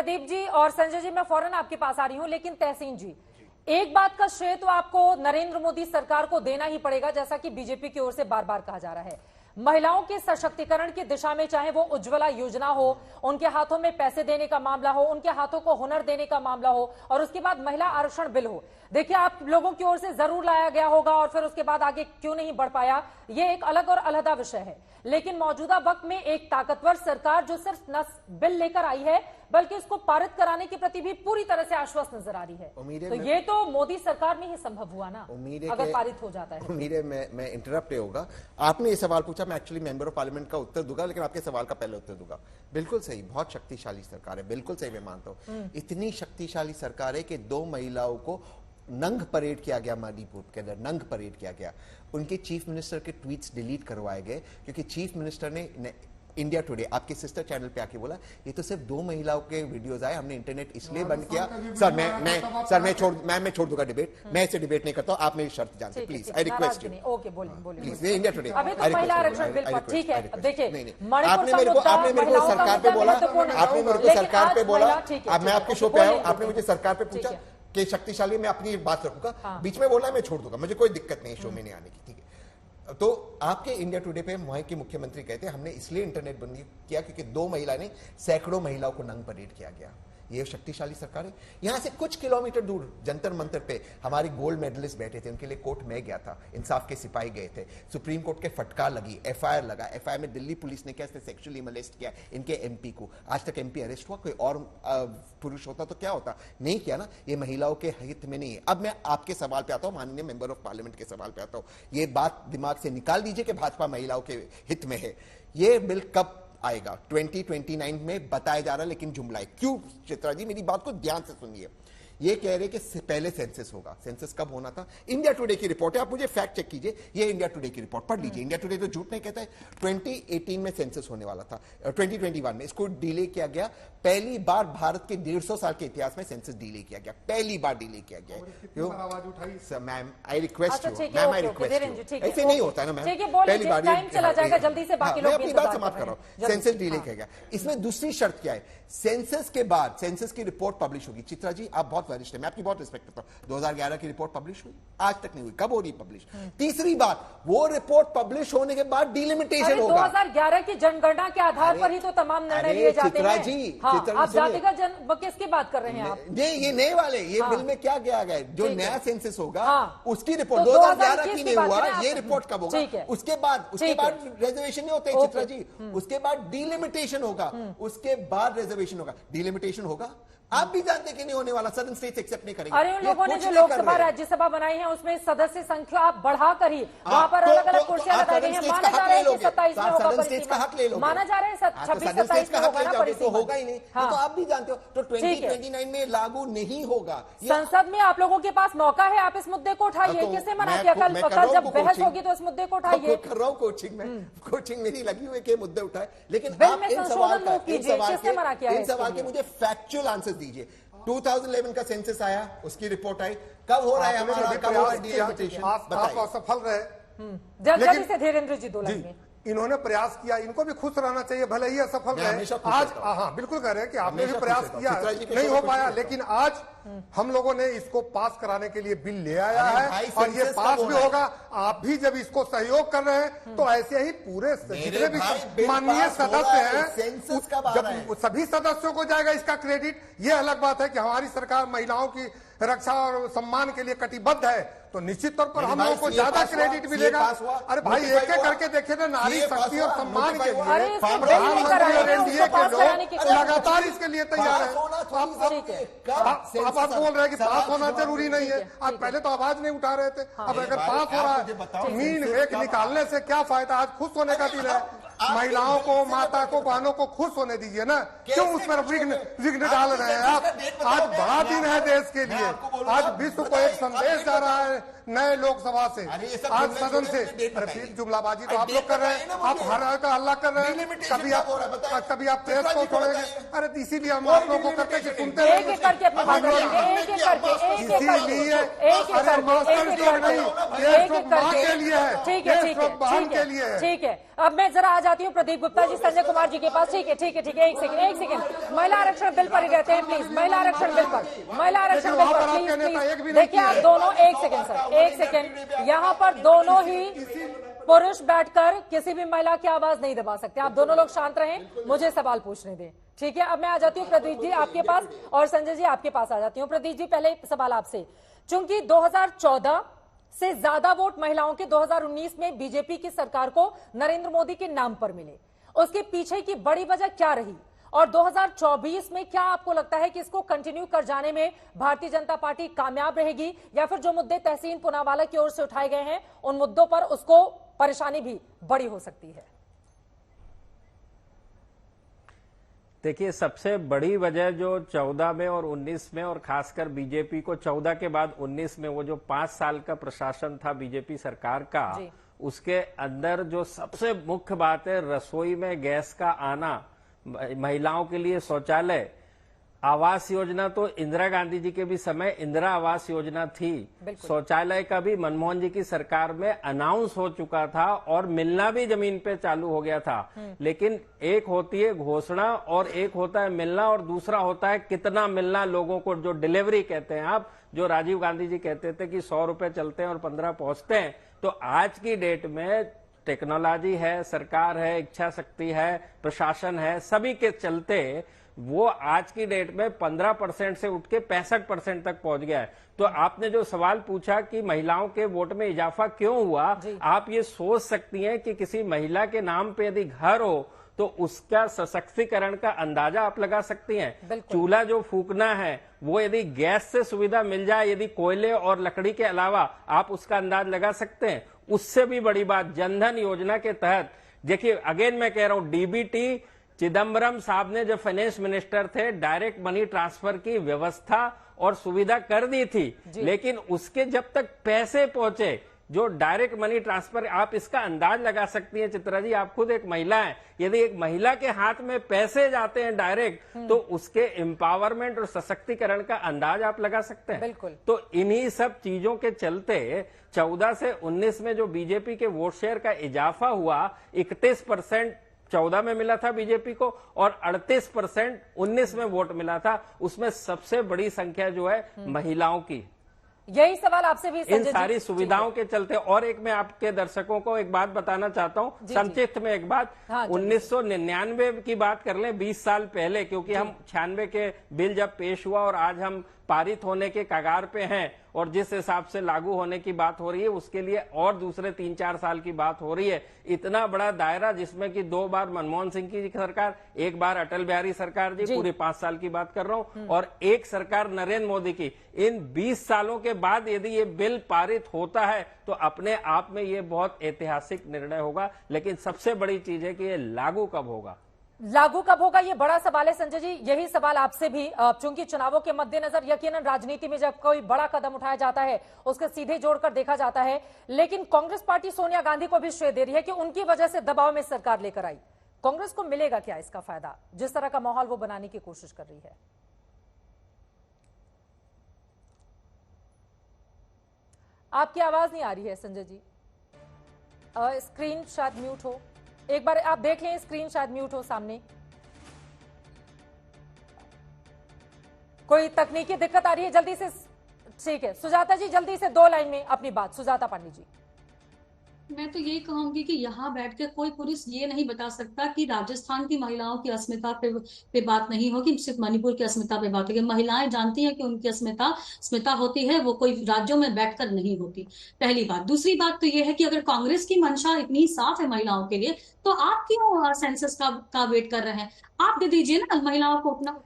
प्रदीप जी और संजय जी, मैं फौरन आपके पास आ रही हूं, लेकिन तहसीन जी, एक बात का श्रेय तो आपको नरेंद्र मोदी सरकार को देना ही पड़ेगा, जैसा कि बीजेपी की ओर से बार बार कहा जा रहा है। महिलाओं के सशक्तिकरण की दिशा में, चाहे वो उज्ज्वला योजना हो, उनके हाथों में पैसे देने का मामला हो, उनके हाथों को हुनर देने का मामला हो, और उसके बाद महिला आरक्षण बिल हो, देखिए आप लोगों की ओर से जरूर लाया गया होगा और फिर उसके बाद आगे क्यों नहीं बढ़ पाया, ये एक अलग और अलहदा विषय है। लेकिन मौजूदा वक्त में एक ताकतवर सरकार जो सिर्फ न बिल लेकर आई है बल्कि इसको पारित कराने के प्रति भी पूरी तरह से आश्वस्त नजर आ रही है, तो ये तो मोदी सरकार में ही संभव हुआ ना, अगर पारित हो जाता है। उम्मीद मैं इंटरप्ट होगा। आपने ये सवाल पूछा, मैं एक्चुअली मेंबर ऑफ पार्लियामेंट का उत्तर दूंगा, लेकिन आपके सवाल का पहले उत्तर दूंगा। बिल्कुल सही, बहुत शक्तिशाली सरकार है, बिल्कुल सही, मैं मानता हूं। इतनी शक्तिशाली सरकार है कि 2 महिलाओं को नंग परेड किया गया, मणिपुर के अंदर नंग परेड किया गया। उनके चीफ मिनिस्टर के ट्वीट्स डिलीट करवाए गए क्योंकि चीफ मिनिस्टर ने इंडिया टुडे आपके सिस्टर चैनल पे आके बोला ये तो सिर्फ 2 महिलाओं के वीडियोस आए, हमने इंटरनेट इसलिए बंद किया। सर मैं छोड़ दूंगा डिबेट, मैं इसे डिबेट नहीं करता हूं, आप मेरी शर्त जानते, please I request you. Okay, बोलिए प्लीज। ये इंडिया टुडे अभी तो महिला आरक्षण बिल पर ठीक है। देखिए, आपने मेरे को सरकार पे बोला, आपने मेरे को सरकार पे बोला, अब मैं आपके शो पे आया, आपने मुझे सरकार पे पूछा कि शक्तिशाली, मैं अपनी बात रखूंगा, बीच में बोला मैं छोड़ दूंगा, मुझे कोई दिक्कत नहीं शो में नहीं आने की, ठीक है। तो आपके इंडिया टुडे पे वहां के मुख्यमंत्री कहते हैं हमने इसलिए इंटरनेट बंद किया क्योंकि 2 महिला ने सैकड़ों महिलाओं को नंग परेड किया गया। ये शक्तिशाली सरकार है। यहां से कुछ किलोमीटर दूर जंतर मंतर पे हमारे गोल्ड मेडलिस्ट बैठे थे, उनके लिए कोर्ट में गया था, इंसाफ के सिपाही गए थे, सुप्रीम कोर्ट के फटकार लगी, एफआईआर लगा, एफआईआर में दिल्ली पुलिस ने कैसे सेक्सुअली मोलेस्ट किया इनके एमपी को। आज तक एमपी अरेस्ट हुआ, कोई और पुरुष होता तो क्या होता, नहीं किया ना। ये महिलाओं के हित में नहीं है। अब मैं आपके सवाल पे आता हूं, माननीय मेंबर ऑफ पार्लियामेंट के सवाल पे आता हूं। ये बात दिमाग से निकाल दीजिए कि भाजपा महिलाओं के हित में है। ये बिल कब आएगा? 2029 में बताया जा रहा है, लेकिन जुमला है। क्यों चित्रा जी, मेरी बात को ध्यान से सुनिए। ये कह रहे कि पहले सेंसस होगा। सेंसस कब होना था? इंडिया टुडे की रिपोर्ट है, आप मुझे फैक्ट चेक कीजिए, ये इंडिया टुडे की रिपोर्ट पढ़ लीजिए। इंडिया टुडे तो झूठ नहीं कहता है। 2018 में सेंसस होने वाला था, 2021 में इसको डिले किया गया। पहली बार भारत के 150 साल के इतिहास में सेंसस डिले किया गया, पहली बार डिले किया गया। क्यों? Ma'am I request you, ma'am I request you, ऐसे नहीं होता ना मैम, पहली बार चला जाएगा जल्दी से, बाकी लोग अपनी बात समाप्त कर रहा हूं। सेंसस डिले किया गया। इसमें दूसरी शर्त क्या है? सेंसस के बाद सेंसस की रिपोर्ट पब्लिश होगी। चित्रा जी आप बहुत वरिष्ठ है, मैं आपकी बहुत रिस्पेक्ट करता हूं। 2011 की रिपोर्ट पब्लिश हुई, आज तक नहीं हुई, कब हो रही पब्लिश? तीसरी बात, वो रिपोर्ट पब्लिश होने के बाद डिलिमिटेशन होगा। 2011 की जनगणना के आधार पर ही तो तमाम निर्णय लिए जाते हैं। आप जातिगत किसकी बात कर रहे हैं आप? ये नए वाले, ये बिल में क्या किया गया है? जो नया सेंसस होगा उसकी रिपोर्ट 2011 की नहीं हुआ, ये रिपोर्ट कब होगा? उसके बाद रिजर्वेशन नहीं होते चित्रा जी, उसके बाद डिलिमिटेशन होगा, उसके बाद रिजर्वेशन होगा। डिलिमिटेशन होगा, आप भी जानते कि नहीं होने वाला, सदन स्टेट्स एक्सेप्ट नहीं करेंगे। अरे उन लोगों ने जो लोकसभा राज्यसभा बनाई है उसमें सदस्य संख्या आप बढ़ाकर ही वहां पर अलग अलग कुर्सियां लगाई गई हैं। माना जा रहा है कि 27 में होगा परिसीमा, माना जा रहा है 26-27 में होगा ना परिसीमा, तो होगा ही नहीं। तो आप भी जानते हो, तो 2029 में लागू नहीं होगा। संसद में आप लोगों के पास मौका है, आप इस मुद्दे को उठाइए। किसने मना किया? कल जब बहस होगी तो इस मुद्दे को उठाइए। कर रहा हूँ कोचिंग में, कोचिंग मेरी लगी हुई के मुद्दे उठाए, लेकिन बिल में संशोधन मूव कीजिए। किसने मना किया? इन सवाल के मुझे फैक्चुअल आंसर दीजिए। 2011 का सेंसस आया, उसकी रिपोर्ट आई, कब हो रहा है हमारा, कब हो रहा है डिलिमिटेशन? आप असफल रहे, जल्दी से धीरेन्द्र जी 2 लाइन में। इन्होंने प्रयास किया, इनको भी खुश रहना चाहिए, भले ही असफल रहे। आज हाँ बिल्कुल कह रहे हैं कि आपने भी प्रयास किया, नहीं हो पाया, लेकिन आज हम लोगों ने इसको पास कराने के लिए बिल ले आया है और ये पास भी होगा। आप भी जब इसको सहयोग कर रहे हैं तो ऐसे ही पूरे जितने भी माननीय सदस्य हैं, जब सभी सदस्यों को जाएगा इसका क्रेडिट। ये अलग बात है कि हमारी सरकार महिलाओं की रक्षा और सम्मान के लिए कटिबद्ध है, तो निश्चित तौर पर हम लोगों को ज्यादा क्रेडिट मिलेगा। अरे भाई एक एक करके देखे ना, नारी शक्ति और सम्मान के लिए प्रधानमंत्री और एनडीए के लोग लगातार इसके लिए तैयार है। आप बोल रहे हैं कि पास होना जरूरी नहीं है, आप पहले तो आवाज नहीं उठा रहे थे, अब अगर पास हो रहा है मीन एक निकालने से क्या फायदा? आज खुश होने का दिन है, महिलाओं को, माता को, बहनों को खुश होने दीजिए ना, क्यों उस पर विघ्न डाल रहे हैं आप? आज बड़ा दिन है देश के लिए, आज विश्व को एक संदेश जा रहा है नए लोकसभा से, आज सदन से। फिर जुमलाबाजी तो आप लोग कर रहे हैं, आप हर का हल्ला कर रहे हैं, कभी आप प्रेस को छोड़ेंगे। अरे इसीलिए हम आप लोगों को करते कि सुनते रहे, इसीलिए अरे मास्टर स्ट्रोक नहीं, ये स्ट्रोक माँ के लिए है, ठीक है, स्ट्रोक बहन के लिए है। ठीक है, अब मैं जरा आज जाती हूँ प्रदीप गुप्ता जी संजय कुमार जी के पास। ठीक है ठीक है ठीक है, एक सेकंड। महिला आरक्षण बिल पर ही रहते हैं प्लीज। महिला आरक्षण बिल पर प्लीज। देखिए आप दोनों, एक सेकंड सर, एक सेकंड। यहाँ पर दोनों ही पुरुष बैठकर किसी भी महिला की आवाज नहीं दबा सकते। आप दोनों लोग शांत रहें, मुझे सवाल पूछने दें। ठीक है, अब मैं आ जाती हूँ प्रदीप जी आपके पास और संजय जी आपके पास आ जाती हूँ। प्रदीप जी पहले सवाल आपसे, चूंकि 2014 से ज्यादा वोट महिलाओं के 2019 में बीजेपी की सरकार को नरेंद्र मोदी के नाम पर मिले, उसके पीछे की बड़ी वजह क्या रही और 2024 में क्या आपको लगता है कि इसको कंटिन्यू कर जाने में भारतीय जनता पार्टी कामयाब रहेगी या फिर जो मुद्दे तहसीन पूनावाला की ओर से उठाए गए हैं उन मुद्दों पर उसको परेशानी भी बड़ी हो सकती है? देखिए, सबसे बड़ी वजह जो 14 में और 19 में और खासकर बीजेपी को 14 के बाद 19 में वो जो 5 साल का प्रशासन था बीजेपी सरकार का, उसके अंदर जो सबसे मुख्य बात है रसोई में गैस का आना, महिलाओं के लिए शौचालय, आवास योजना तो इंदिरा गांधी जी के भी समय इंदिरा आवास योजना थी, शौचालय का भी मनमोहन जी की सरकार में अनाउंस हो चुका था और मिलना भी जमीन पे चालू हो गया था। लेकिन एक होती है घोषणा और एक होता है मिलना और दूसरा होता है कितना मिलना लोगों को, जो डिलीवरी कहते हैं आप, जो राजीव गांधी जी कहते थे कि 100 रुपए चलते हैं और 15 पहुंचते हैं। तो आज की डेट में टेक्नोलॉजी है, सरकार है, इच्छा शक्ति है, प्रशासन है, सभी के चलते वो आज की डेट में 15% से उठ के 65% तक पहुंच गया है। तो आपने जो सवाल पूछा कि महिलाओं के वोट में इजाफा क्यों हुआ, आप ये सोच सकती हैं कि किसी महिला के नाम पे यदि घर हो तो उसका सशक्तिकरण का अंदाजा आप लगा सकती हैं। चूल्हा जो फूकना है वो यदि गैस से सुविधा मिल जाए, यदि कोयले और लकड़ी के अलावा, आप उसका अंदाज लगा सकते हैं। उससे भी बड़ी बात, जनधन योजना के तहत देखिए, अगेन मैं कह रहा हूं, डीबीटी चिदम्बरम साहब ने जब फाइनेंस मिनिस्टर थे डायरेक्ट मनी ट्रांसफर की व्यवस्था और सुविधा कर दी थी, लेकिन उसके जब तक पैसे पहुंचे, जो डायरेक्ट मनी ट्रांसफर, आप इसका अंदाज लगा सकती हैं चित्रा जी, आप खुद एक महिला हैं, यदि एक महिला के हाथ में पैसे जाते हैं डायरेक्ट तो उसके एम्पावरमेंट और सशक्तिकरण का अंदाज आप लगा सकते हैं। बिल्कुल। तो इन्हीं सब चीजों के चलते 14 से 19 में जो बीजेपी के वोट शेयर का इजाफा हुआ, 31% 14 में मिला था बीजेपी को और 38% 19 में वोट मिला था। उसमें सबसे बड़ी संख्या जो है महिलाओं की। यही सवाल आपसे भी इन सारी सुविधाओं के चलते। और एक मैं आपके दर्शकों को एक बात बताना चाहता हूं, संक्षिप्त में एक बात, 1999 की बात कर लें, 20 साल पहले, क्योंकि हम 96 के बिल जब पेश हुआ और आज हम पारित होने के कगार पे हैं और जिस हिसाब से लागू होने की बात हो रही है उसके लिए और दूसरे 3-4 साल की बात हो रही है। इतना बड़ा दायरा जिसमें कि 2 बार मनमोहन सिंह की सरकार, 1 बार अटल बिहारी सरकार जी, पूरे 5 साल की बात कर रहा हूं, और एक सरकार नरेंद्र मोदी की। इन 20 सालों के बाद यदि ये बिल पारित होता है तो अपने आप में ये बहुत ऐतिहासिक निर्णय होगा। लेकिन सबसे बड़ी चीज है कि ये लागू कब होगा, लागू कब होगा, ये बड़ा सवाल है। संजय जी, यही सवाल आपसे भी, चूंकि चुनावों के मद्देनजर यकीनन राजनीति में जब कोई बड़ा कदम उठाया जाता है उसके सीधे जोड़कर देखा जाता है, लेकिन कांग्रेस पार्टी सोनिया गांधी को भी श्रेय दे रही है कि उनकी वजह से दबाव में सरकार लेकर आई। कांग्रेस को मिलेगा क्या इसका फायदा, जिस तरह का माहौल वो बनाने की कोशिश कर रही है? आपकी आवाज नहीं आ रही है संजय जी, स्क्रीन शायद म्यूट हो, एक बार आप देख लें, स्क्रीन शायद म्यूट हो सामने। कोई तकनीकी दिक्कत आ रही है, जल्दी से, ठीक है सुजाता जी, जल्दी से 2 लाइन में अपनी बात। सुजाता पांडे जी। मैं तो यही कहूंगी कि यहाँ बैठकर कोई पुरुष ये नहीं बता सकता कि राजस्थान की महिलाओं की अस्मिता पे बात नहीं होगी, सिर्फ मणिपुर की अस्मिता पे बात होगी। महिलाएं जानती हैं कि उनकी अस्मिता होती है, वो कोई राज्यों में बैठकर नहीं होती, पहली बात। दूसरी बात तो ये है कि अगर कांग्रेस की मंशा इतनी साफ है महिलाओं के लिए, तो आप क्यों सेंसस का वेट कर रहे हैं? आप दे दीजिए ना महिलाओं को उतना